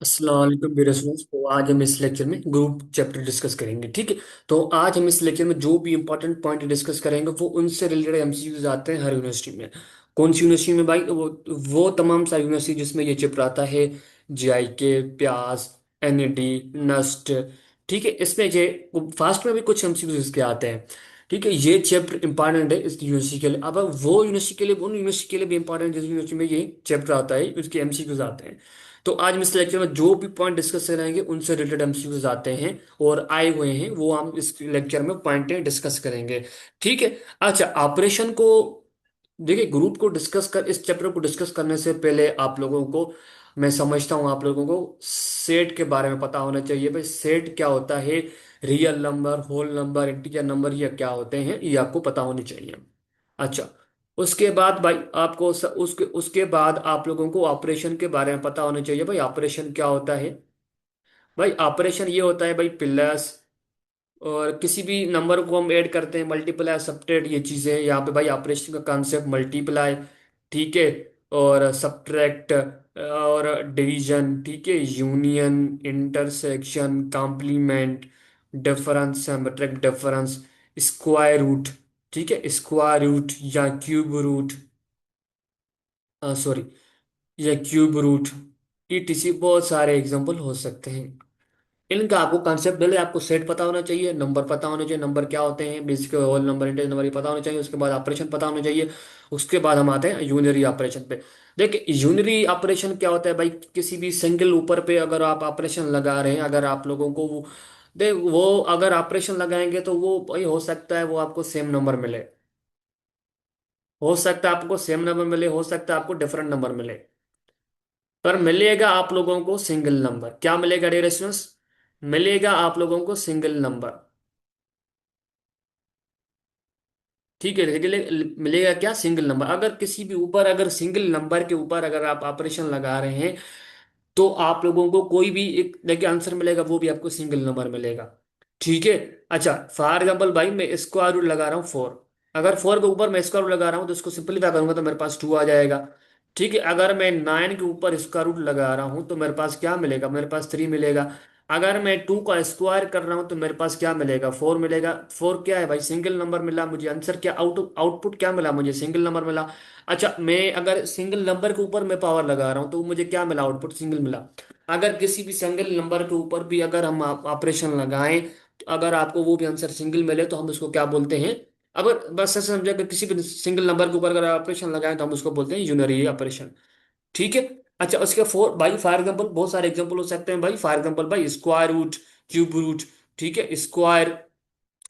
अस्सलाम वालेकुम dear students. तो आज हम इस लेक्चर में ग्रुप चैप्टर डिस्कस करेंगे, ठीक है। तो आज हम इस लेक्चर में जो भी इंपॉर्टेंट पॉइंट डिस्कस करेंगे वो उनसे रिलेटेड एमसीक्यूज आते हैं हर यूनिवर्सिटी में। कौन सी यूनिवर्सिटी में भाई? वो तमाम सारी यूनिवर्सिटी जिसमें ये चैप्टर आता है। जीआईके, प्यास, एनईडी, नस्ट, ठीक है। इसमें ये फास्ट में भी कुछ एमसीक्यूज इसके आते हैं, ठीक है। ये चैप्टर इंपॉर्टेंट है इस यूनिवर्सिटी के लिए। अब वो यूनिवर्सिटी के लिए, उन यूनिवर्सिटी के लिए भी इंपॉर्टेंट है जिस यूनिवर्सिटी में ये चैप्टर आता है, उसके एमसीक्यूज आते हैं। तो आज हम इस लेक्चर में जो भी पॉइंट डिस्कस करेंगे उनसे रिलेटेड एमसीक्यूज आते हैं और आए हुए हैं, वो हम इस लेक्चर में पॉइंट डिस्कस करेंगे, ठीक है। अच्छा, ऑपरेशन को देखिए, ग्रुप को डिस्कस कर इस चैप्टर को डिस्कस करने से पहले आप लोगों को, मैं समझता हूं आप लोगों को सेट के बारे में पता होना चाहिए। भाई सेट क्या होता है, real number, whole number, integer number, ये क्या होते हैं, ये आपको पता होनी चाहिए। अच्छा, उसके बाद भाई आपको उसके बाद आप लोगों को ऑपरेशन के बारे में पता होना चाहिए। भाई ऑपरेशन क्या होता है? भाई ऑपरेशन ये होता है भाई प्लस, और किसी भी नंबर को हम ऐड करते हैं, मल्टीप्लाई, सब्ट्रैक्ट, ये चीजें यहाँ पे भाई ऑपरेशन का कॉन्सेप्ट मल्टीप्लाई, ठीक है, और सब्ट्रैक्ट, और डिवीजन, ठीक है, union, intersection, complement, difference, subtract difference, square root, ठीक है, स्क्वायर रूट या क्यूब रूट, सॉरी, या क्यूब रूट, ईटीसी बहुत सारे एग्जांपल हो सकते हैं। इनका आपको कॉन्सेप्ट पहले आपको सेट पता होना चाहिए, नंबर पता होना चाहिए, नंबर क्या होते हैं, basic whole number, integer number, ये पता होना चाहिए। उसके बाद ऑपरेशन पता होना चाहिए। उसके बाद हम आते हैं यूनरी ऑपरेशन पे। देखिए यूनरी ऑपरेशन क्या होता है भाई, किसी भी सिंगल ऊपर पे अगर आप ऑपरेशन लगा रहे हैं, अगर आप लोगों को वो अगर ऑपरेशन लगाएंगे तो वो भाई हो सकता है वो आपको सेम नंबर मिले, हो सकता है आपको सेम नंबर मिले, हो सकता है आपको डिफरेंट नंबर मिले, पर मिलेगा आप लोगों को सिंगल नंबर। क्या मिलेगा डियर स्टूडेंट्स? मिलेगा आप लोगों को सिंगल नंबर, ठीक है। मिलेगा क्या? Single number. अगर किसी भी ऊपर, अगर सिंगल नंबर के ऊपर अगर आप ऑपरेशन लगा रहे हैं तो आप लोगों को कोई भी एक देखिए आंसर मिलेगा, वो भी आपको सिंगल नंबर मिलेगा, ठीक है। अच्छा, फॉर एग्जाम्पल भाई मैं स्क्वायर रूट लगा रहा हूँ 4। अगर 4 के ऊपर मैं स्क्वायर रूट लगा रहा हूँ तो इसको सिंपलीफाई करूंगा तो मेरे पास 2 आ जाएगा, ठीक है। अगर मैं 9 के ऊपर स्क्वायर रूट लगा रहा हूँ तो मेरे पास क्या मिलेगा? मेरे पास 3 मिलेगा। अगर मैं 2 का स्क्वायर कर रहा हूँ तो मेरे पास क्या मिलेगा? 4 मिलेगा। 4 क्या है भाई? सिंगल नंबर मिला मुझे। आंसर क्या, आउटपुट क्या मिला मुझे? सिंगल नंबर मिला। अच्छा, मैं अगर सिंगल नंबर के ऊपर मैं पावर लगा रहा हूँ तो मुझे क्या मिला? आउटपुट सिंगल मिला। अगर किसी भी सिंगल नंबर के ऊपर भी अगर हम ऑपरेशन लगाएं तो अगर आपको वो भी आंसर सिंगल मिले तो हम उसको क्या बोलते हैं? अगर बस ऐसे समझे कि किसी भी सिंगल नंबर के ऊपर अगर ऑपरेशन लगाएं तो हम उसको बोलते हैं यूनरी ऑपरेशन, ठीक है। अच्छा, उसके फोर भाई फॉर एग्जांपल बहुत सारे एग्जांपल हो सकते हैं भाई। फॉर एग्जांपल भाई स्क्वायर रूट, क्यूब रूट, ठीक है, स्क्वायर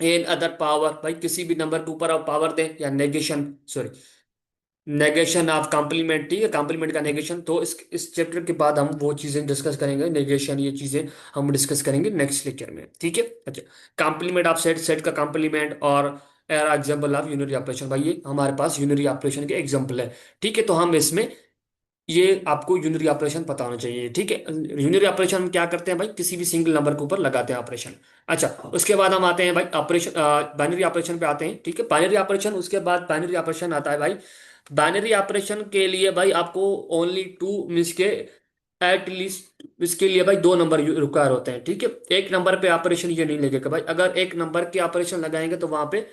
एन अदर पावर, भाई किसी भी नंबर के ऊपर आप पावर दें, या negation, sorry, negation of complement, ठीक है, कॉम्प्लीमेंट का नेगेशन। तो इस चैप्टर के बाद हम वो चीजें डिस्कस करेंगे, नेगेशन, ये चीजें हम डिस्कस करेंगे नेक्स्ट लेक्चर में, ठीक है। अच्छा, कॉम्प्लीमेंट ऑफ सेट, सेट का कॉम्प्लीमेंट, और एग्जाम्पल ऑफ यूनरी ऑपरेशन, भाई ये हमारे पास यूनरी ऑपरेशन के एग्जाम्पल है, ठीक है। तो हम इसमें ये आपको यूनिटरी ऑपरेशन पता होना चाहिए, ठीक है। यूनिटरी ऑपरेशन हम क्या करते हैं भाई? किसी भी सिंगल नंबर के ऊपर लगाते हैं ऑपरेशन। अच्छा, उसके बाद हम आते हैं भाई ऑपरेशन, बाइनरी ऑपरेशन पे आते हैं, ठीक है। बाइनरी ऑपरेशन, उसके बाद बाइनरी ऑपरेशन आता है भाई। बाइनरी ऑपरेशन के लिए भाई आपको ओनली टू मीन्स के एटलीस्ट इसके लिए भाई दो नंबर रिक्वायर होते हैं, ठीक है। एक नंबर पे ऑपरेशन ये नहीं लगेगा भाई। अगर एक नंबर के ऑपरेशन लगाएंगे तो वहां पे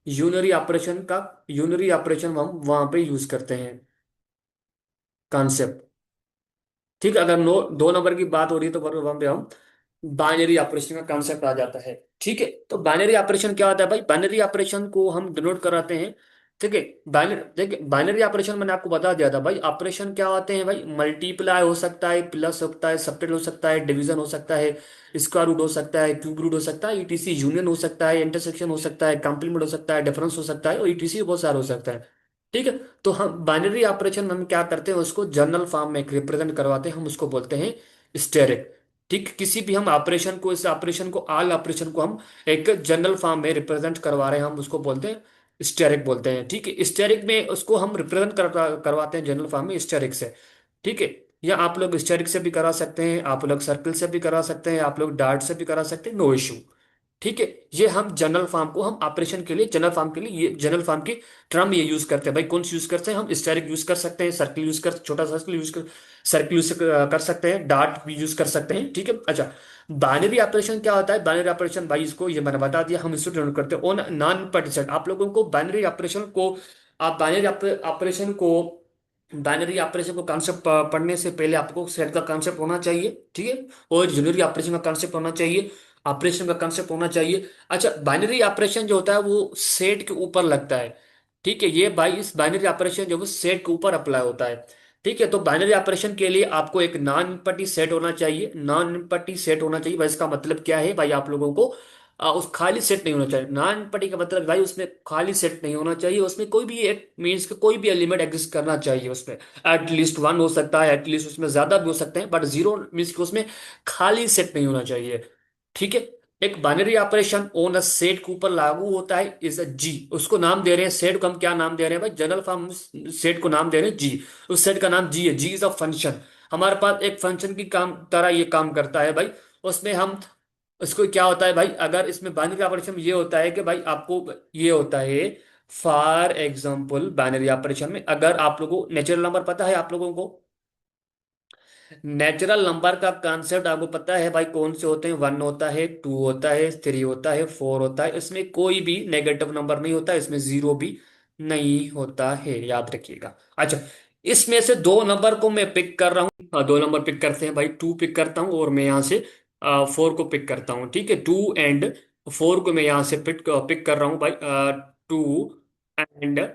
यूनरी ऑपरेशन हम वहां पे यूज करते हैं कॉन्सेप्ट, ठीक है। अगर दो नंबर की बात हो रही है तो वहां पे हम बाइनरी ऑपरेशन का कंसेप्ट आ जाता है, ठीक है। तो बाइनरी ऑपरेशन क्या होता है भाई? बाइनरी ऑपरेशन को हम डिनोट कराते हैं, ठीक है। बाइनरी, देखिए बाइनरी ऑपरेशन मैंने आपको बता दिया था भाई। ऑपरेशन क्या होते हैं भाई? मल्टीप्लाई हो सकता है, प्लस होता है, सब्ट्रैक्ट हो सकता है, डिवीजन हो सकता है, स्क्वायर रूट हो सकता है, क्यूब रूट हो सकता है, ईटीसी, यूनियन हो सकता है, इंटरसेक्शन हो सकता है, कॉम्प्लीमेंट हो सकता है, डिफरेंस हो सकता है, और ईटीसी बहुत सारा हो सकता है, ठीक है। तो हम बाइनरी ऑपरेशन हम क्या करते हैं, उसको जनरल फॉर्म में रिप्रेजेंट करवाते हैं, हम उसको बोलते हैं स्टेरिक, ठीक। किसी भी हम ऑपरेशन को, इस ऑपरेशन को, ऑल ऑपरेशन को हम एक जनरल फॉर्म में रिप्रेजेंट करवा रहे हैं, हम उसको बोलते हैं स्टेरिक बोलते हैं, ठीक है। स्टेरिक में उसको हम रिप्रेजेंट करवाते हैं जनरल फॉर्म में स्टेरिक से, ठीक है। या आप लोग स्टेरिक से भी करा सकते हैं, आप लोग सर्कल से भी करा सकते हैं, आप लोग डार्ट से भी करा सकते हैं, नो इशू, ठीक है। ये हम जनरल फॉर्म को हम ऑपरेशन के लिए, जनरल फॉर्म के लिए, ये जनरल फॉर्म की टर्म ये यूज करते हैं भाई। कौन सी यूज करते हैं हम? स्टेरिक यूज कर सकते हैं, सर्किल यूज कर, छोटा सर्किल यूज कर, सर्किल यूज कर सकते हैं, डार्ट भी यूज कर सकते हैं। ठीक है। अच्छा, बाइनरी ऑपरेशन क्या होता है? बाइनरी ऑपरेशन भाई, इसको ये मैंने बता दिया, हम इसको डिनोट करते हैं ऑन नॉन पार्टीशन। आप लोगों को बाइनरी ऑपरेशन को, आप बाइनरी ऑपरेशन को कॉन्सेप्ट पढ़ने से पहले आपको सेट का कॉन्सेप्ट होना चाहिए। ठीक है। और यूनिटरी ऑपरेशन का कॉन्सेप्ट होना चाहिए, ऑपरेशन का कंसेप्ट होना चाहिए। अच्छा, बाइनरी ऑपरेशन जो होता है वो सेट के ऊपर लगता है। ठीक है। ये भाई इस बाइनरी ऑपरेशन जो है सेट के ऊपर अप्लाई होता है। ठीक है। तो बाइनरी ऑपरेशन के लिए आपको एक नॉन पट्टी सेट होना चाहिए, नॉन पट्टी सेट होना चाहिए भाई। इसका मतलब क्या है भाई? आप लोगों को उस खाली सेट नहीं होना चाहिए। नॉन पट्टी का मतलब भाई उसमें खाली सेट नहीं होना चाहिए, उसमें कोई भी एक मीन्स के कोई भी एलिमेंट एग्जिस्ट करना चाहिए उसमें। एटलीस्ट वन हो सकता है, एटलीस्ट उसमें ज्यादा भी हो सकते हैं, बट जीरो मीन्स के उसमें खाली सेट नहीं होना चाहिए। ठीक है। एक binary operation on a set के ऊपर लागू होता है इज अ जी। उसको नाम दे रहे हैं सेट को, हम क्या नाम दे रहे हैं भाई? जनरल फॉर्म सेट को नाम दे रहे हैं जी। उस सेट का नाम जी है। जी इज अ फंक्शन। हमारे पास एक फंक्शन की काम तरह ये काम करता है भाई। उसमें हम, इसको क्या होता है भाई? अगर इसमें बाइनरी ऑपरेशन ये होता है कि भाई आपको ये होता है, फॉर एग्जाम्पल बाइनरी ऑपरेशन में अगर आप लोगों को नेचुरल नंबर पता है, आप लोगों को नेचुरल नंबर का कॉन्सेप्ट आपको पता है भाई? कौन से होते हैं? वन होता है, टू होता है, थ्री होता है, फोर होता है। इसमें कोई भी नेगेटिव नंबर नहीं होता, इसमें जीरो भी नहीं होता है, याद रखिएगा। अच्छा, इसमें से दो नंबर को मैं पिक कर रहा हूँ। हाँ, दो नंबर पिक करते हैं भाई। टू पिक करता हूँ और मैं यहाँ से फोर को पिक करता हूँ। ठीक है। टू एंड फोर को मैं यहाँ से पिक पिक कर रहा हूँ भाई। टू एंड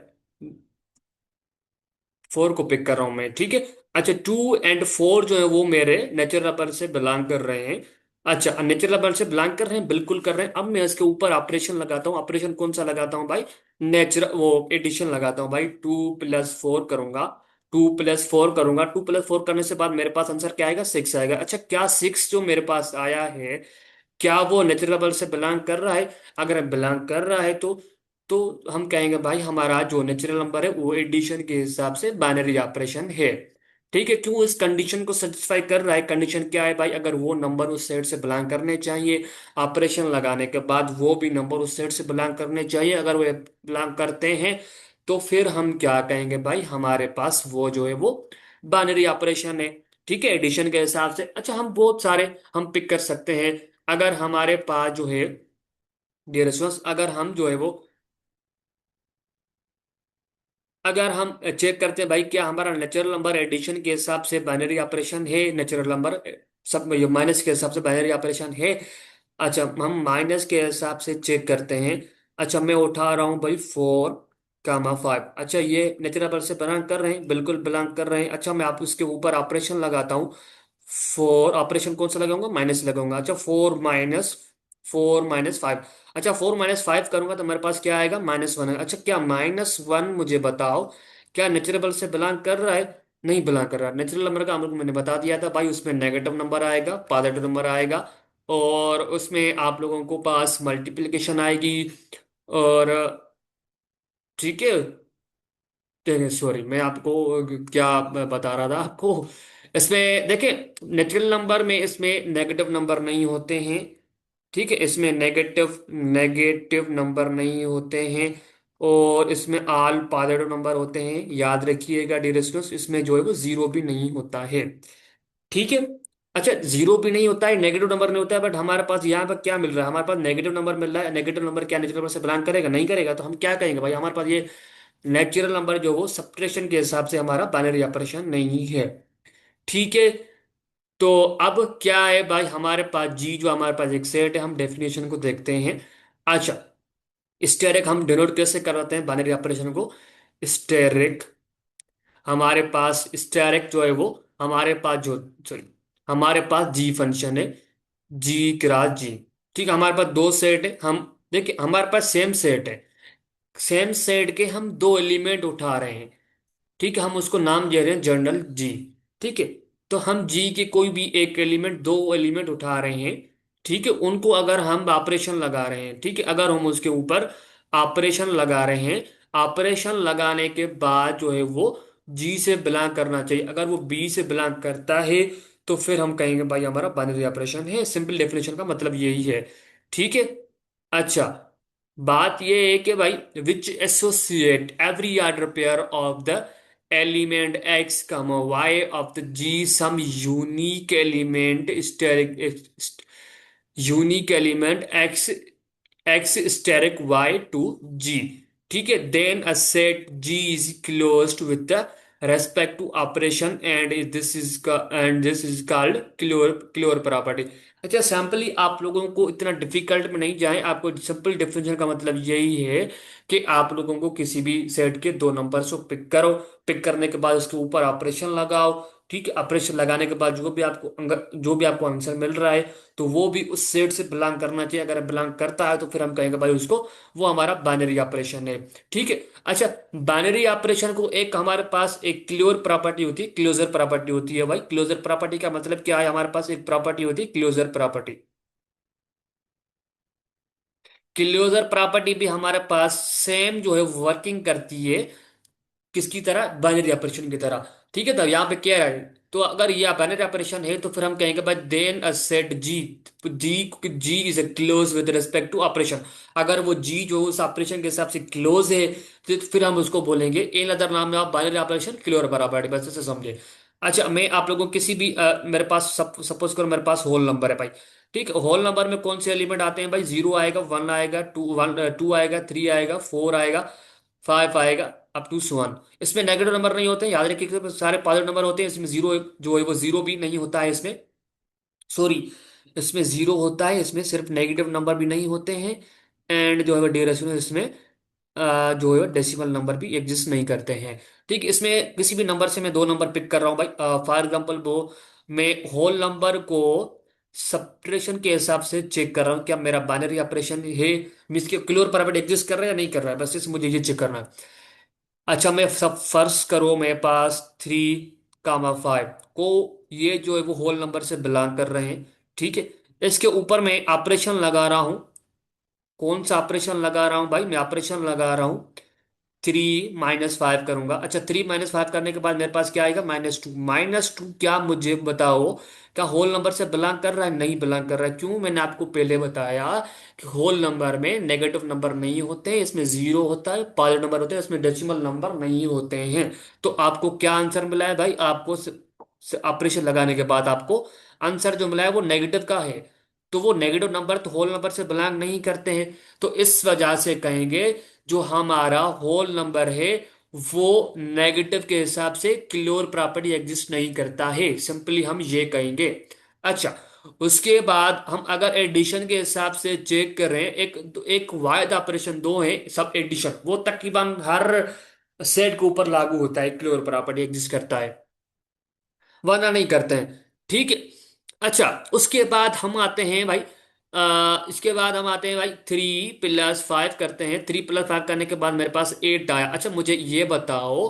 फोर को पिक कर रहा हूं मैं। ठीक है। अच्छा, टू एंड फोर जो है वो मेरे नेचुरल नंबर से बिलोंग कर रहे हैं। अच्छा, नेचुरल नंबर से बिलोंग कर रहे हैं, बिल्कुल कर रहे हैं। अब मैं इसके ऊपर ऑपरेशन लगाता हूँ। ऑपरेशन कौन सा लगाता हूँ भाई? नेचुरल वो एडिशन लगाता हूँ भाई। टू प्लस फोर करूंगा, टू प्लस फोर करूंगा, टू प्लस फोर करने से बाद मेरे पास आंसर क्या आएगा? सिक्स आएगा। अच्छा, क्या सिक्स जो मेरे पास आया है, क्या वो नेचुरल नंबर से बिलोंग कर रहा है? अगर बिलोंग कर रहा है तो हम कहेंगे भाई हमारा जो नेचुरल नंबर है वो एडिशन के हिसाब से बाइनरी ऑपरेशन है। ठीक है। क्यों इस कंडीशन को सेटिस्फाई कर रहा है? कंडीशन क्या है भाई? अगर वो नंबर उस सेट से बिलोंग करने चाहिए, ऑपरेशन लगाने के बाद वो भी नंबर उस सेट से बिलोंग करने चाहिए। अगर वो बिलोंग करते हैं तो फिर हम क्या कहेंगे भाई? हमारे पास वो जो है वो बाइनरी ऑपरेशन है। ठीक है, एडिशन के हिसाब से। अच्छा, हम बहुत सारे हम पिक कर सकते हैं। अगर हमारे पास जो है डियर स्टूडेंट्स, अगर हम जो है वो, अगर हम चेक करते हैं भाई क्या हमारा नेचुरल नंबर एडिशन के हिसाब से बाइनरी ऑपरेशन है? नेचुरल नंबर सब में माइनस के हिसाब से बाइनरी ऑपरेशन है। अच्छा, हम माइनस के हिसाब से चेक करते हैं। अच्छा, मैं उठा रहा हूँ भाई फोर कामा फाइव। अच्छा, ये नेचुरल नंबर से बिलोंग कर रहे हैं, बिल्कुल बिलोंग कर रहे हैं। अच्छा, मैं आप उसके ऊपर ऑपरेशन लगाता हूँ। फोर ऑपरेशन कौन सा लगाऊंगा? माइनस लगाऊंगा। अच्छा, फोर माइनस फाइव। अच्छा, फोर माइनस फाइव करूंगा तो मेरे पास क्या आएगा? Minus one. अच्छा, क्या माइनस वन, मुझे बताओ, क्या नेचुरल से बिलोंग कर रहा है? नहीं बिलोंग कर रहा। नेचुरल नंबर का हमको मैंने बता दिया था भाई, उसमें नेगेटिव नंबर आएगा, पॉजिटिव नंबर आएगा, और उसमें आप लोगों को पास मल्टीप्लिकेशन आएगी। और ठीक है, सॉरी मैं आपको क्या बता रहा था आपको, इसमें देखिए नेचुरल नंबर में इसमें नेगेटिव नंबर नहीं होते हैं। ठीक है, इसमें नेगेटिव नेगेटिव नंबर नहीं होते हैं, और इसमें ऑल पॉजिटिव नंबर होते हैं। याद रखिएगा डियर स्टूडेंट्स, इसमें जो है वो जीरो भी नहीं होता है। ठीक है। अच्छा, जीरो भी नहीं होता है, नेगेटिव नंबर नहीं होता है, बट हमारे पास यहाँ पर क्या मिल रहा है? हमारे पास नेगेटिव नंबर मिल रहा है। नेगेटिव नंबर क्या नेचुरल नंबर से बिलोंग करेगा? नहीं करेगा। तो हम क्या कहेंगे भाई? हमारे पास ये नेचुरल नंबर जो वो सब्ट्रैक्शन के हिसाब से हमारा बाइनरी ऑपरेशन नहीं है। ठीक है। तो अब क्या है भाई? हमारे पास जी जो हमारे पास एक सेट है, हम डेफिनेशन को देखते हैं। अच्छा, स्टेरिक हम डिनोट कैसे करते हैं बाइनरी ऑपरेशन को? स्टेरिक, हमारे पास स्टेरिक जो है वो, हमारे पास जो, सॉरी, हमारे पास जी फंक्शन है, जी क्रॉस जी। ठीक है, हमारे पास दो सेट है। हम देखिए हमारे पास सेम सेट है, सेम सेट के हम दो एलिमेंट उठा रहे हैं। ठीक है, हम उसको नाम दे रहे हैं जनरल जी। ठीक है। तो हम जी के कोई भी एक एलिमेंट, दो एलिमेंट उठा रहे हैं। ठीक है, उनको अगर हम ऑपरेशन लगा रहे हैं, ठीक है, अगर हम उसके ऊपर ऑपरेशन लगा रहे हैं, ऑपरेशन लगाने के बाद जो है वो जी से बिलोंग करना चाहिए। अगर वो बी से बिलोंग करता है तो फिर हम कहेंगे भाई हमारा बाइनरी ऑपरेशन है। सिंपल डेफिनेशन का मतलब यही है। ठीक है। अच्छा, बात ये है कि भाई which associate every order pair of the element x comma y of the G some unique element asterisk unique element x x asterisk y to G. ठीक है, then a set G is closed with the respect to operation and this is called closure closure property. अच्छा, simply आप लोगों को इतना difficult में नहीं जाए, आपको सिंपल डिफिनेशन का मतलब यही है कि आप लोगों को किसी भी सेट के दो नंबर्स को पिक करो, पिक करने के बाद उसके ऊपर ऑपरेशन लगाओ। ठीक है, ऑपरेशन लगाने के बाद जो भी आपको आंसर मिल रहा है तो वो भी उस सेट से बिलोंग करना चाहिए। अगर बिलोंग करता है तो फिर हम कहेंगे भाई उसको, वो हमारा बाइनरी ऑपरेशन है। ठीक है। अच्छा, बाइनरी ऑपरेशन को एक हमारे पास एक क्लोजर प्रॉपर्टी होती है, क्लोजर प्रॉपर्टी होती है भाई। क्लोजर प्रॉपर्टी का मतलब क्या है, हमारे पास एक प्रॉपर्टी होती है क्लोजर प्रॉपर्टी। क्लोजर प्रॉपर्टी भी हमारे पास सेम जो है वर्किंग करती है, किसकी तरह, बाइनरी ऑपरेशन की तरह। ठीक है, तो यहाँ पे क्या है, तो अगर ये बाइनरी ऑपरेशन है तो फिर हम कहेंगे भाई then a set G, G G is a close with respect to operation. अगर वो जी जो उस ऑपरेशन के हिसाब से क्लोज है तो फिर हम उसको बोलेंगे इन अदर नाम में बाइनरी ऑपरेशन क्लोर बराबर है, बस ऐसे समझे। अच्छा, मैं आप लोगों को किसी भी मेरे पास सपोज करो मेरे पास होल नंबर है भाई। ठीक है, होल नंबर में कौन से एलिमेंट आते हैं भाई, जीरो आएगा, वन आएगा, टू आएगा, थ्री आएगा, फोर आएगा, फाइव आएगा, अप टू वन। इसमें नेगेटिव नंबर नहीं होते, याद रखिए कि सारे पॉजिटिव नंबर होते हैं। इसमें जीरो जो है वो जीरो भी नहीं होता है इसमें, सॉरी, इसमें जीरो होता है, इसमें सिर्फ नेगेटिव नंबर भी नहीं होते हैं। एंड जो है वो ड्यूरेशन इसमें जो है डेसिमल नंबर भी एग्जिस्ट नहीं करते हैं। ठीक, इसमें किसी भी नंबर से मैं दो नंबर पिक कर रहा हूँ भाई, फॉर एग्जांपल वो मैं होल नंबर को सब्ट्रैक्शन के हिसाब से चेक कर रहा हूँ क्या मेरा बाइनरी ऑपरेशन है, मीन्स के क्लोर पैरामीटर एग्जिस्ट कर रहा है या नहीं कर रहा है, बस इस मुझे ये चेक करना है। अच्छा, मैं सब फर्स्ट करो मेरे पास थ्री कामा फाइव को, ये जो है वो होल नंबर से बिलोंग कर रहे हैं। ठीक है, इसके ऊपर मैं ऑपरेशन लगा रहा हूं, कौन सा ऑपरेशन लगा रहा हूं भाई, मैं ऑपरेशन लगा रहा हूं थ्री माइनस फाइव करूंगा। अच्छा, थ्री माइनस फाइव करने के बाद मेरे पास क्या आएगा, माइनस टू। माइनस टू क्या, मुझे बताओ, क्या होल नंबर से बिलोंग कर रहा है, नहीं बिलोंग कर रहा है। क्यों, मैंने आपको पहले बताया कि होल नंबर में नेगेटिव नंबर नहीं होते हैं, इसमें जीरो होता है, पॉजिटिव नंबर होते हैं, इसमें डेसिमल नंबर नहीं होते हैं। तो आपको क्या आंसर मिला है भाई, आपको ऑपरेशन लगाने के बाद आपको आंसर जो मिला है वो नेगेटिव का है। तो वो नेगेटिव नंबर तो होल नंबर से बिलोंग नहीं करते हैं। तो इस वजह से कहेंगे जो हमारा होल नंबर है वो नेगेटिव के हिसाब से क्लोर प्रॉपर्टी एग्जिस्ट नहीं करता है, सिंपली हम ये कहेंगे। अच्छा, उसके बाद हम अगर एडिशन के हिसाब से चेक करें, एक एक वायद ऑपरेशन दो है सब एडिशन, वो तकरीबन हर सेट के ऊपर लागू होता है, क्लोर प्रॉपर्टी एग्जिस्ट करता है, वरना नहीं करते हैं। ठीक है। अच्छा, उसके बाद हम आते हैं भाई, इसके बाद हम आते हैं भाई थ्री प्लस फाइव करते हैं। थ्री प्लस फाइव करने के बाद मेरे पास एट आया। अच्छा, मुझे ये बताओ,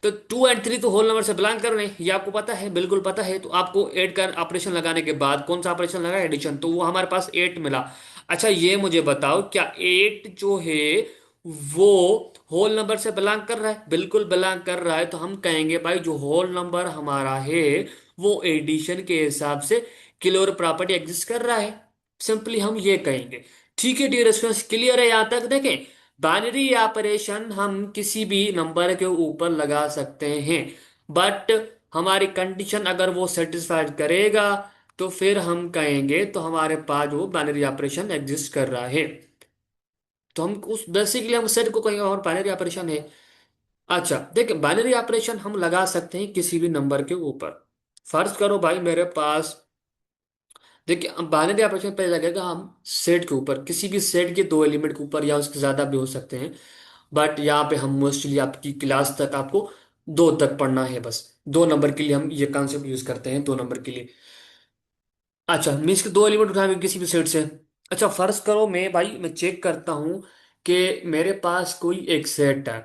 तो टू एंड थ्री तो होल नंबर से बिलोंग कर रहे हैं, ये आपको पता है, बिल्कुल पता है। तो आपको एट का ऑपरेशन लगाने के बाद कौन सा ऑपरेशन लगा, एडिशन, तो वो हमारे पास एट मिला। अच्छा, ये मुझे बताओ क्या एट जो है वो होल नंबर से बिलोंग कर रहा है, बिल्कुल बिलोंग कर रहा है। तो हम कहेंगे भाई जो होल नंबर हमारा है वो एडिशन के हिसाब से क्लोर प्रॉपर्टी एग्जिस्ट कर रहा है, सिंपली हम ये कहेंगे। ठीक है डियर स्टूडेंट्स, क्लियर है यहाँ तक, देखें बाइनरी ऑपरेशन हम किसी भी नंबर के ऊपर लगा सकते हैं, बट हमारी कंडीशन अगर वो सेटिस्फाइड करेगा तो फिर हम कहेंगे तो हमारे पास वो बाइनरी ऑपरेशन एग्जिस्ट कर रहा है। तो हम उस बेसिकली हम सेट को कहेंगे और बाइनरी ऑपरेशन है। अच्छा देखिए, बाइनरी ऑपरेशन हम लगा सकते हैं किसी भी नंबर के ऊपर। फर्ज करो भाई मेरे पास, देखिए हम बाइनरी ऑपरेशन पहले लगेगा हम सेट के ऊपर, किसी भी सेट के दो एलिमेंट के ऊपर या उसके ज्यादा भी हो सकते हैं, बट यहाँ पे हम मोस्टली आपकी क्लास तक आपको दो तक पढ़ना है, बस दो नंबर के लिए हम ये कॉन्सेप्ट यूज करते हैं, दो नंबर के लिए। अच्छा, मीन्स के दो एलिमेंट उठाएंगे किसी भी सेट से। अच्छा, फर्ज करो मैं भाई मैं चेक करता हूँ कि मेरे पास कोई एक सेट है,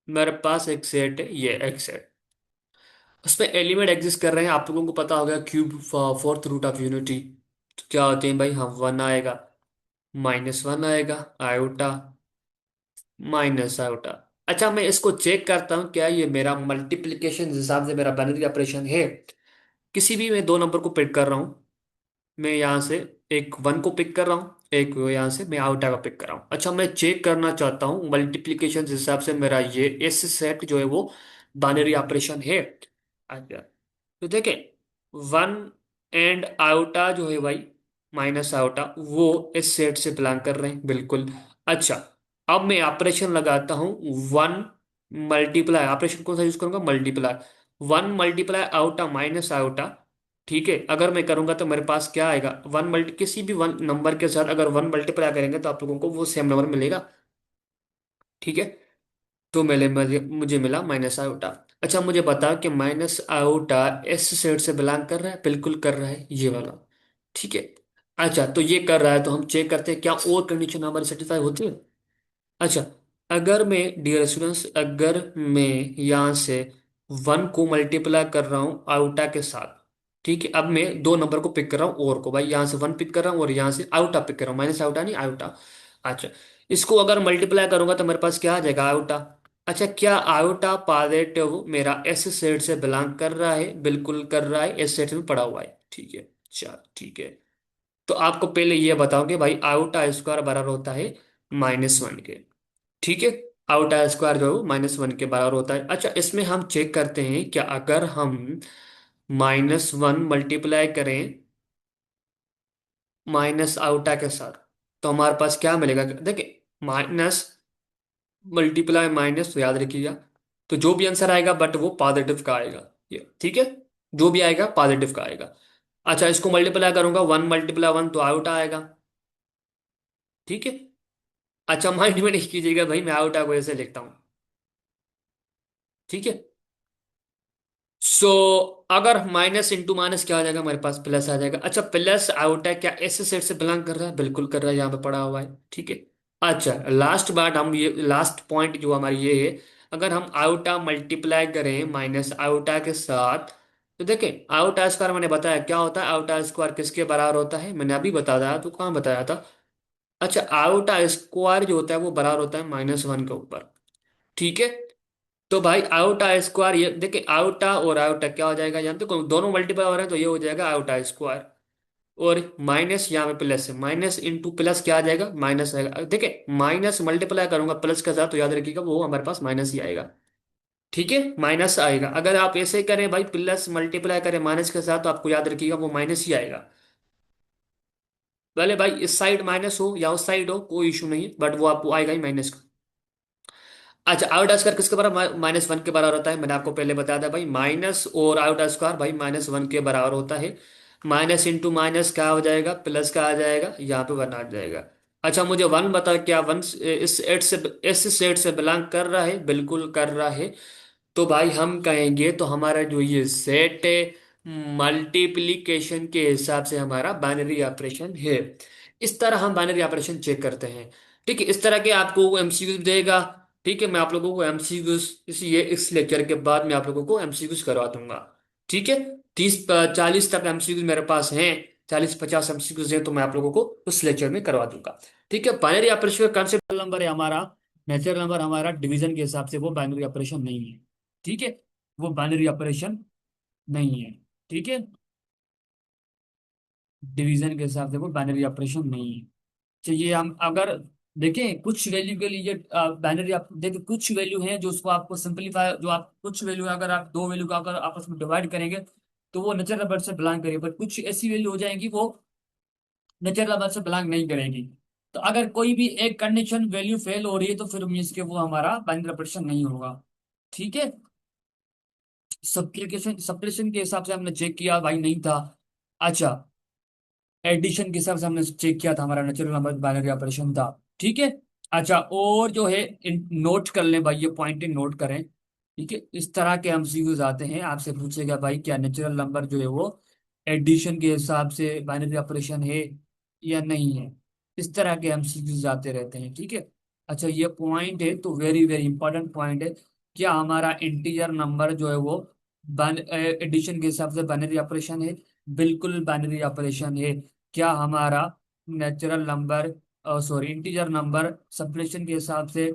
मेरे पास एक सेट है, ये एक सेट, उसमें एलिमेंट एग्जिस्ट कर रहे हैं, आप लोगों को पता होगा cube, fourth root of unity, तो क्या होते हैं भाई, हाँ वन आएगा, माइनस वन आएगा, आयोटा, माइनस आयोटा। अच्छा, मैं इसको चेक करता हूँ क्या ये मेरा मल्टीप्लिकेशन हिसाब से मेरा बाइनरी ऑपरेशन है, किसी भी मैं दो नंबर को पिक कर रहा हूँ। मैं यहाँ से एक वन को पिक कर रहा हूँ, एक यहाँ से मैं आउटा का पिक कर रहा हूँ। अच्छा, मैं चेक करना चाहता हूँ मल्टीप्लीकेशन हिसाब से मेरा ये एस सेट जो है वो बाइनरी ऑपरेशन है। अच्छा, तो देखें, वन एंड आउटा जो है भाई, माइनस आउटा, वो इस सेट से बिलोंग कर रहे हैं बिल्कुल। अच्छा, अब मैं ऑपरेशन लगाता हूँ वन मल्टीप्लाई, ऑपरेशन कौन सा यूज करूंगा, multiply. One multiply outta minus outta, ठीक है। अगर मैं करूंगा तो मेरे पास क्या आएगा, वन मल्टी किसी भी वन नंबर के साथ अगर वन मल्टीप्लाई करेंगे तो आप लोगों को वो सेम नंबर मिलेगा, ठीक है। तो मुझे मिला माइनस आयोटा। अच्छा, मुझे बता कि माइनस आयोटा एस सेट से बिलोंग कर रहा है, बिल्कुल कर रहा है ये वाला, ठीक है। अच्छा, तो ये कर रहा है तो हम चेक करते हैं क्या और कंडीशन हमारी सेटिस्फाई होती है। अच्छा, अगर मैं, डियर स्टूडेंट्स, अगर मैं यहाँ से वन को मल्टीप्लाई कर रहा हूँ आउटा के साथ, ठीक है। अब मैं दो नंबर को पिक कर रहा हूँ और को, भाई यहाँ से वन पिक कर रहा हूँ और यहाँ से आउटा पिक कर रहा हूँ, माइनस आउटा नहीं आउटा। अच्छा, इसको अगर मल्टीप्लाई करूंगा तो मेरे पास क्या आ जाएगा, आउटा। अच्छा, क्या आउटा पॉजिटिव मेरा एस सेट से बिलोंग कर रहा है, बिल्कुल कर रहा है, एस सेट में पड़ा हुआ है, ठीक है। चल ठीक है, तो आपको पहले ये बताओ कि भाई आउटा स्क्वायर बराबर होता है माइनस वन के, ठीक है। आउटा स्क्वायर जो है माइनस वन के बराबर होता है। अच्छा, इसमें हम चेक करते हैं क्या, अगर हम माइनस वन मल्टीप्लाई करें माइनस आउटा के साथ तो हमारे पास क्या मिलेगा, देखिए माइनस मल्टीप्लाई माइनस, तो याद रखिएगा, तो जो भी आंसर आएगा बट वो पॉजिटिव का आएगा, ये ठीक है, जो भी आएगा पॉजिटिव का आएगा। अच्छा, इसको मल्टीप्लाई करूंगा वन मल्टीप्लाई वन तो आउटा आएगा, ठीक है। अच्छा, माइंड में नहीं कीजिएगा भाई, मैं आउटा को ऐसे लिखता हूँ, ठीक है। सो अगर माइनस इंटू माइनस क्या आ जाएगा, हमारे पास प्लस आ जाएगा। अच्छा, प्लस आउटा क्या एस सेट से बिलोंग कर रहा है, बिल्कुल कर रहा है, यहाँ पे पड़ा हुआ है, ठीक है। अच्छा, लास्ट बात, हम ये लास्ट पॉइंट जो हमारी ये है, अगर हम आउटा मल्टीप्लाई करें माइनस आउटा के साथ, तो देखें आउटा स्क्वायर मैंने बताया क्या होता है, आउटा स्क्वायर किसके बराबर होता है, मैंने अभी बताया तो कहाँ बताया था। अच्छा, आउटा स्क्वायर जो होता है वो बराबर होता है माइनस वन के ऊपर, ठीक है। तो भाई आउटा स्क्वायर, ये देखिए आउटा और आउटा क्या हो जाएगा, जानते हो दोनों मल्टीप्लाई हो रहे हैं तो ये हो जाएगा आउटा स्क्वायर, और माइनस यहाँ पे प्लस है, माइनस इंटू प्लस क्या आ जाएगा, माइनस आएगा। देखिए माइनस मल्टीप्लाई करूंगा प्लस के साथ तो याद रखिएगा वो हमारे पास माइनस ही आएगा, ठीक है, माइनस आएगा। अगर आप ऐसे करें भाई, प्लस मल्टीप्लाई करें माइनस के साथ तो आपको याद रखिएगा वो माइनस ही आएगा। भले भाई इस साइड माइनस हो या उस साइड हो कोई इशू नहीं है, बट वो आपको आएगा ही माइनस का। अच्छा, आउट स्क्वायर किसके बराबर, माइनस वन के बराबर होता है, मैंने आपको पहले बताया था भाई, माइनस और आउट स्क्वायर भाई माइनस वन के बराबर होता है। माइनस इंटू माइनस क्या हो जाएगा, प्लस का आ जाएगा, यहाँ पे वन आ जाएगा। अच्छा, मुझे वन बता, क्या वन इस एट से, इस सेट से बिलोंग कर रहा है, बिल्कुल कर रहा है। तो भाई हम कहेंगे तो हमारा जो ये सेट है मल्टीप्लिकेशन के हिसाब से हमारा बाइनरी ऑपरेशन है। इस तरह हम बाइनरी ऑपरेशन चेक करते हैं, ठीक है। इस तरह के आपको एमसीक्यूज देगा, ठीक है। मैं आप लोगों को एमसीक्यूज इस लेक्चर के बाद मैं आप लोगों को एमसीक्यूज करवा दूंगा, ठीक है। 30 40 तक एमसीक्यूज मेरे पास हैं, 40 50 एमसीक्यूज हैं, तो मैं आप लोगों को उस लेक्चर में करवा दूंगा, ठीक है। बाइनरी ऑपरेशन का कॉन्सेप्ट नंबर है हमारा, नेचुरल नंबर हमारा डिवीजन के हिसाब से वो बाइनरी ऑपरेशन नहीं है, ठीक है। वो बाइनरी ऑपरेशन नहीं है, ठीक है। डिवीजन के हिसाब से वो बाइनरी ऑपरेशन नहीं है। चाहिए हम अगर देखें कुछ वैल्यू के लिए बाइनरी, आप देखिए कुछ वैल्यू है जो उसको आपको सिंपलीफाई, जो आप कुछ वैल्यू अगर आप दो वैल्यू का अगर आपस में डिवाइड करेंगे तो वो नेचुरल नंबर से बिलोंग करेगी, बट कुछ ऐसी वैल्यू हो जाएंगी वो नेचुरल नंबर से बिलोंग नहीं करेगी। तो अगर कोई भी एक कंडीशन वैल्यू फेल हो रही है तो फिर मीन्स के वो हमारा बाइनरी ऑपरेशन नहीं होगा, ठीक है। सब्ट्रैक्शन सब्ट्रैक्शन के हिसाब से हमने चेक किया भाई, नहीं था। अच्छा, एडिशन के हिसाब से हमने चेक किया था, हमारा नेचुरल नंबर बाइनरी ऑपरेशन था, ठीक है। अच्छा, और जो है नोट कर लें भाई, ये पॉइंट नोट करें, ठीक है। इस तरह के एमसीक्यूज आते हैं, आपसे पूछेगा भाई क्या नेचुरल नंबर जो है वो एडिशन के हिसाब से बाइनरी ऑपरेशन है या नहीं है। इस तरह के एमसीक्यूज आते रहते हैं, ठीक है। अच्छा, ये पॉइंट है तो वेरी वेरी इंपॉर्टेंट पॉइंट है, क्या हमारा इंटीजर नंबर जो है वो एडिशन के हिसाब से बाइनरी ऑपरेशन है, बिल्कुल बाइनरी ऑपरेशन है। क्या हमारा natural number, sorry integer number subtraction के हिसाब से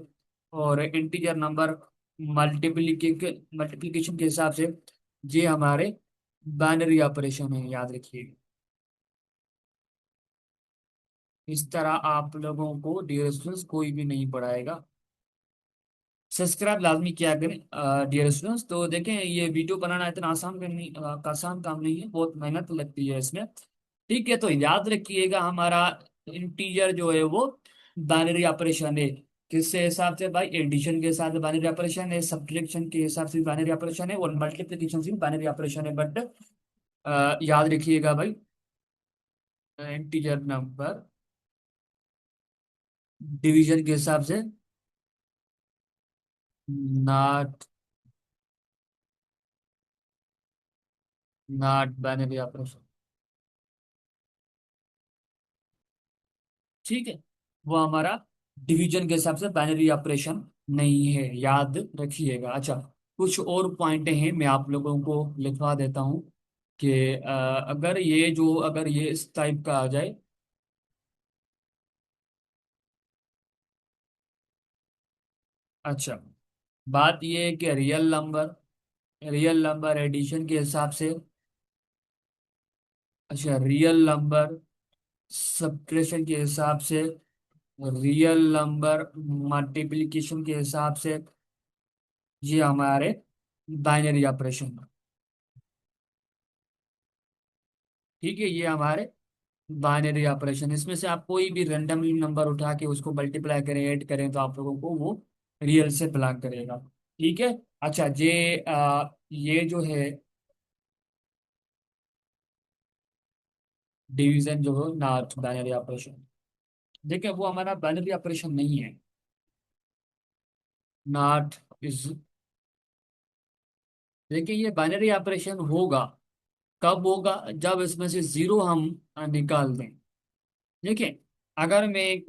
और इंटीजर नंबर मल्टीप्लिकेशन के हिसाब से, ये हमारे बाइनरी ऑपरेशन है, याद रखिए। इस तरह आप लोगों को डियर स्टूडेंट्स कोई भी नहीं पढ़ाएगा। सब्सक्राइब लाजमी किया करें डियर स्टूडेंट्स। तो देखें, ये वीडियो बनाना इतना आसान काम नहीं है, बहुत मेहनत लगती है इसमें। ठीक है, तो याद रखिएगा हमारा इंटीजर जो है वो बाइनरी ऑपरेशन है। किससे हिसाब से भाई? एडिशन के हिसाब से बाइनरी ऑपरेशन है, सब्ट्रैक्शन के हिसाब से बाइनरी ऑपरेशन है, और मल्टीप्लिकेशन से बाइनरी ऑपरेशन है। बट याद रखिएगा भाई, इंटीजर नंबर डिवीजन के हिसाब से नॉट नॉट बाइनरी ऑपरेशन। ठीक है, वो हमारा डिवीजन के हिसाब से बाइनरी ऑपरेशन नहीं है, याद रखिएगा। अच्छा, कुछ और पॉइंट हैं, मैं आप लोगों को लिखवा देता हूँ कि अगर ये इस टाइप का आ जाए। अच्छा, बात ये है कि रियल नंबर एडिशन के हिसाब से, अच्छा रियल नंबर सब्ट्रैक्शन के हिसाब से, रियल नंबर मल्टीप्लिकेशन के हिसाब से, ये हमारे बाइनरी ऑपरेशन। ठीक है, ये हमारे बाइनरी ऑपरेशन। इसमें से आप कोई भी रैंडमली नंबर उठा के उसको मल्टीप्लाई करें, ऐड करें, तो आप लोगों को वो रियल से ब्लॉक करेगा। ठीक है। अच्छा, ये जो है डिवीजन जो है नॉट बाइनरी ऑपरेशन, देखिए वो हमारा बाइनरी ऑपरेशन नहीं है। नॉट इज, देखिए ये बाइनरी ऑपरेशन होगा कब होगा? जब इसमें से जीरो हम निकाल दें। देखिए, अगर मैं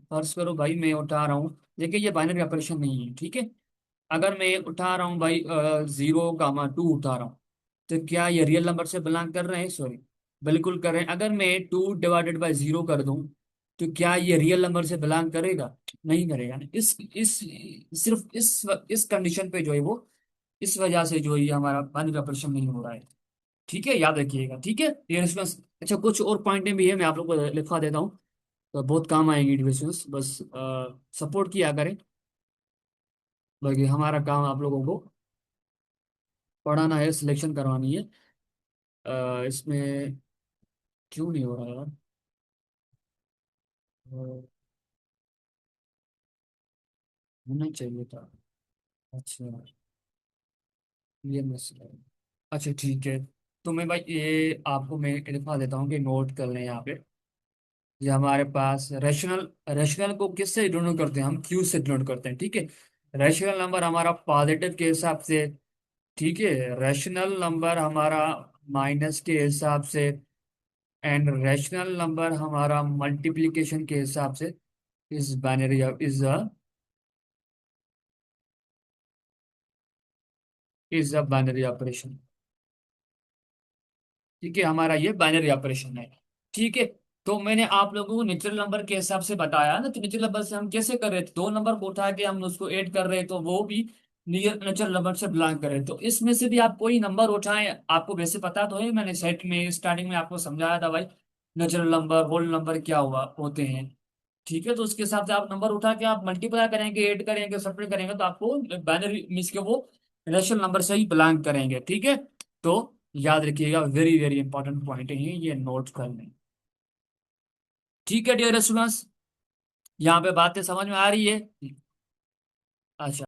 फर्ज करो भाई, मैं उठा रहा हूँ, देखिए ये बाइनरी ऑपरेशन नहीं है, ठीक है। अगर मैं उठा रहा हूँ भाई 0, 2 उठा रहा हूँ, तो क्या ये रियल नंबर से बिलोंग कर रहे हैं? सॉरी, बिल्कुल कर रहे हैं। अगर मैं 2/0 कर दूं, तो क्या ये रियल नंबर से बिलोंग करेगा? नहीं करेगा ना। इस सिर्फ इस कंडीशन पे जो है वो, इस वजह से जो है ये हमारा बाइनरी ऑपरेशन नहीं हो रहा है। ठीक है, याद रखिएगा। ठीक है, ये रेस्पॉन्स। अच्छा, कुछ और पॉइंटें भी है, मैं आप लोग को लिखवा देता हूँ, तो बहुत काम आएंगे डिविजन्स। बस सपोर्ट किया करें, बाकी हमारा काम आप लोगों को पढ़ाना है, सिलेक्शन करवानी है। इसमें क्यों नहीं हो रहा यार? होना चाहिए था। अच्छा, ये मसला है। अच्छा ठीक है, तो मैं भाई ये आपको मैं लिखवा देता हूँ कि नोट कर लें यहाँ पे। ये हमारे पास रैशनल रैशनल को किससे डिनोट करते हैं? हम क्यू से डिनोट करते हैं। ठीक है, रैशनल नंबर हमारा पॉजिटिव के हिसाब से, ठीक है, रैशनल नंबर हमारा माइनस के हिसाब से, एंड रैशनल नंबर हमारा मल्टीप्लिकेशन के हिसाब से इस binary is a binary operation. ठीक है, हमारा ये बाइनरी ऑपरेशन है। ठीक है, तो मैंने आप लोगों को नेचुरल नंबर के हिसाब से बताया ना, तो नेचुरल नंबर से हम कैसे कर रहे थे? दो नंबर को उठा के हम उसको ऐड कर रहे हैं, तो वो भी नियर नेचुरल नंबर से बिलोंग कर रहे हैं। तो इसमें से भी आप कोई नंबर उठाएं, आपको वैसे पता तो है, मैंने सेट में स्टार्टिंग में आपको समझाया था भाई, नेचुरल नंबर होल नंबर क्या हुआ होते हैं। ठीक है, तो उसके हिसाब से आप नंबर उठा के आप मल्टीप्लाई करेंगे, ऐड करेंगे, सब्ट्रैक्ट करेंगे, तो आपको बाइनरी मीन्स के वो रेशनल नंबर से ही बिलोंग करेंगे। ठीक है, तो याद रखिएगा, वेरी वेरी इंपॉर्टेंट पॉइंट है ये नोट कर लें। ठीक है डियर स्टूडेंट्स, यहाँ पे बातें समझ में आ रही है? अच्छा।